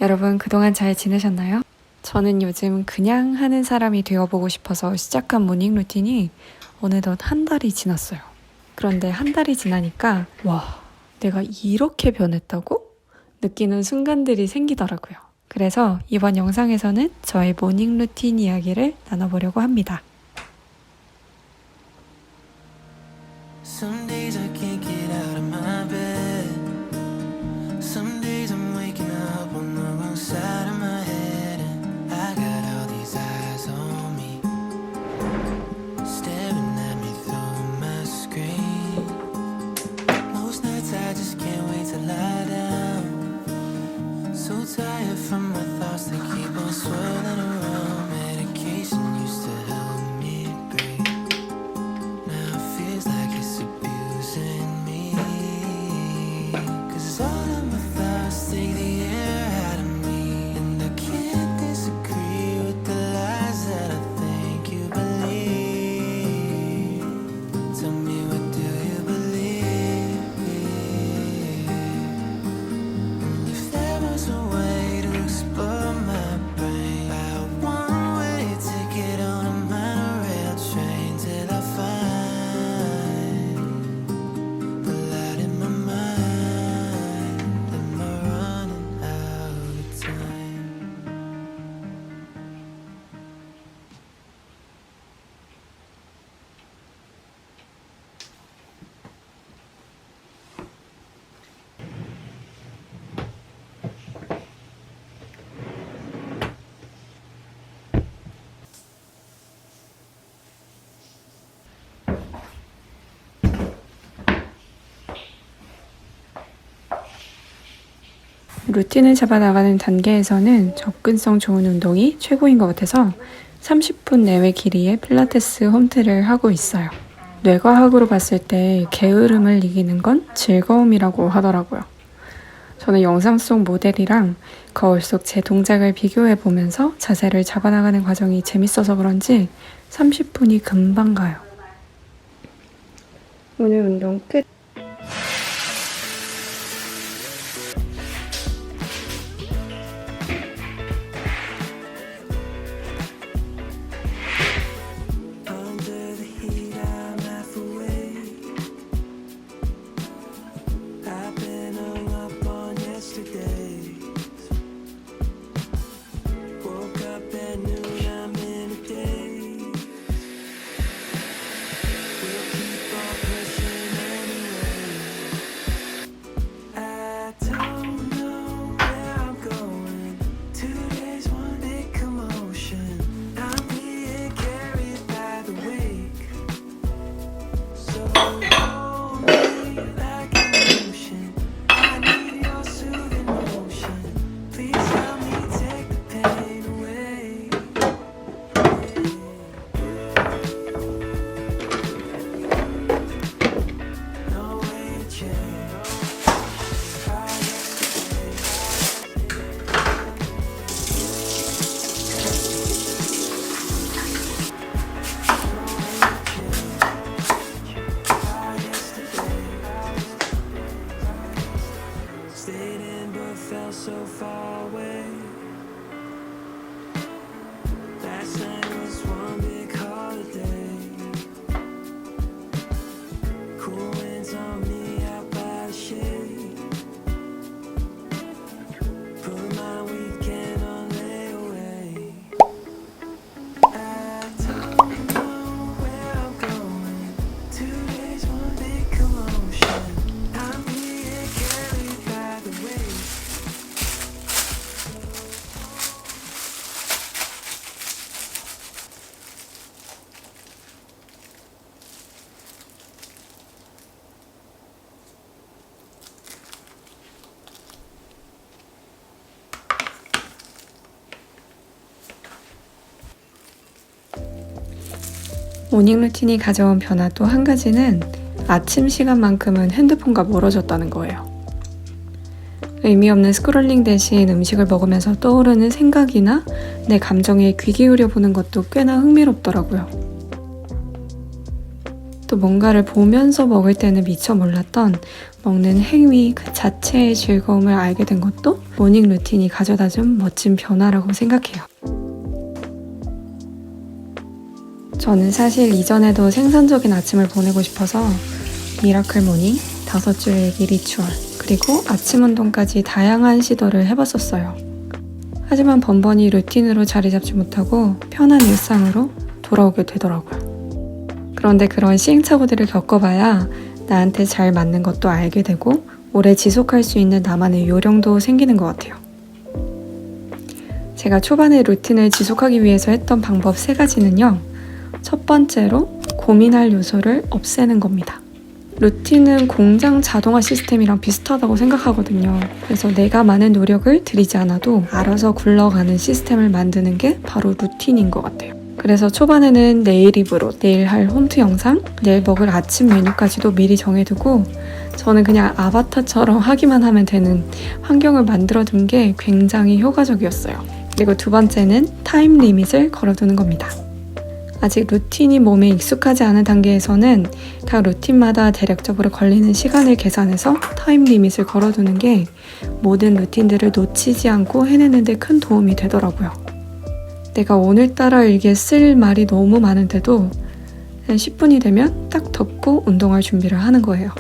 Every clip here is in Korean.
여러분 그동안 잘 지내셨나요? 저는 요즘 그냥 하는 사람이 되어보고 싶어서 시작한 모닝 루틴이 어느덧 한 달이 지났어요. 그런데 한 달이 지나니까 와, 내가 이렇게 변했다고? 느끼는 순간들이 생기더라고요. 그래서 이번 영상에서는 저의 모닝 루틴 이야기를 나눠보려고 합니다. Some days I can't get out of my bed. Some days I'm waking up on the wrong side of my head. And I got all these eyes on me, staring at me through my screen. Most nights I just can't wait to lie down. So tired from my thoughts that keep on swirling around. Medication used to help me breathe. Now it feels like it's abusing me. 'Cause all of my thoughts take the air out of me. And I can't disagree with the lies that I think you believe. Tell me, what do you believe? And if there was a way to explore my brain, I one-way ticket on a monorail train till I find the light in my mind. Am I running out of time? 루틴을 잡아나가는 단계에서는 접근성 좋은 운동이 최고인 것 같아서 30분 내외 길이의 필라테스 홈트를 하고 있어요. 뇌과학으로 봤을 때 게으름을 이기는 건 즐거움이라고 하더라고요. 저는 영상 속 모델이랑 거울 속 제 동작을 비교해 보면서 자세를 잡아나가는 과정이 재밌어서 그런지 30분이 금방 가요. 오늘 운동 끝! Under the heat, I'm half awake. I've been hung up on yesterday. Woke up at noon, I'm in a daze. We'll keep on pushing anyway. I don't know where I'm going. 2 days, one big commotion. I'm being carried by the wake. So hold me like an ocean. I need your soothing motion. Please help me take the pain away. No way to change. Stayed in but felt so far away. Last night was one big holiday. Cool winds on me out by the shade. Put my weekend on layaway. I don't know where I'm going. 2 days, one big commotion. I'm being carried by the waves. 모닝 루틴이 가져온 변화 또 한 가지는 아침 시간만큼은 핸드폰과 멀어졌다는 거예요. 의미 없는 스크롤링 대신 음식을 먹으면서 떠오르는 생각이나 내 감정에 귀 기울여 보는 것도 꽤나 흥미롭더라고요. 또 뭔가를 보면서 먹을 때는 미처 몰랐던 먹는 행위 그 자체의 즐거움을 알게 된 것도 모닝 루틴이 가져다준 멋진 변화라고 생각해요. 저는 사실 이전에도 생산적인 아침을 보내고 싶어서 미라클 모닝, 5줄 일기 리추얼, 그리고 아침 운동까지 다양한 시도를 해봤었어요. 하지만 번번이 루틴으로 자리 잡지 못하고 편한 일상으로 돌아오게 되더라고요. 그런데 그런 시행착오들을 겪어봐야 나한테 잘 맞는 것도 알게 되고 오래 지속할 수 있는 나만의 요령도 생기는 것 같아요. 제가 초반에 루틴을 지속하기 위해서 했던 방법 3가지는요. 첫 번째로 고민할 요소를 없애는 겁니다. 루틴은 공장 자동화 시스템이랑 비슷하다고 생각하거든요. 그래서 내가 많은 노력을 들이지 않아도 알아서 굴러가는 시스템을 만드는 게 바로 루틴인 것 같아요. 그래서 초반에는 내일 입으로 내일 할 홈트 영상, 내일 먹을 아침 메뉴까지도 미리 정해두고 저는 그냥 아바타처럼 하기만 하면 되는 환경을 만들어둔 게 굉장히 효과적이었어요. 그리고 2번째는 타임 리밋을 걸어두는 겁니다. 아직 루틴이 몸에 익숙하지 않은 단계에서는 각 루틴마다 대략적으로 걸리는 시간을 계산해서 타임 리밋을 걸어두는 게 모든 루틴들을 놓치지 않고 해내는 데 큰 도움이 되더라고요. 내가 오늘따라 일기에 쓸 말이 너무 많은데도 10분이 되면 딱 덮고 운동할 준비를 하는 거예요.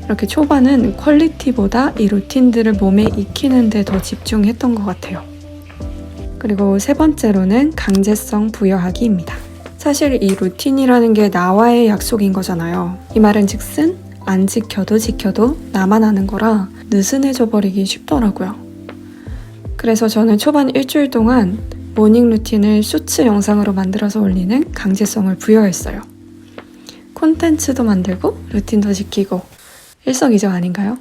이렇게 초반은 퀄리티보다 이 루틴들을 몸에 익히는 데 더 집중했던 것 같아요. 그리고 3번째로는 강제성 부여하기입니다. 사실 이 루틴이라는 게 나와의 약속인 거잖아요. 이 말은 즉슨 안 지켜도 나만 하는 거라 느슨해져 버리기 쉽더라고요. 그래서 저는 초반 일주일 동안 모닝 루틴을 쇼츠 영상으로 만들어서 올리는 강제성을 부여했어요. 콘텐츠도 만들고 루틴도 지키고 일석이조 아닌가요?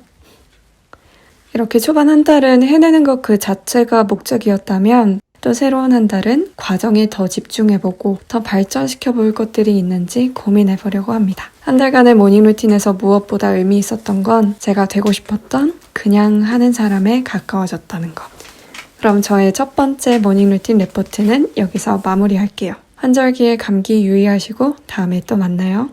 이렇게 초반 한 달은 해내는 것 그 자체가 목적이었다면 또 새로운 한 달은 과정에 더 집중해보고 더 발전시켜 볼 것들이 있는지 고민해보려고 합니다. 한 달간의 모닝 루틴에서 무엇보다 의미 있었던 건 제가 되고 싶었던 그냥 하는 사람에 가까워졌다는 것. 그럼 저의 첫 번째 모닝 루틴 레포트는 여기서 마무리할게요. 환절기에 감기 유의하시고 다음에 또 만나요.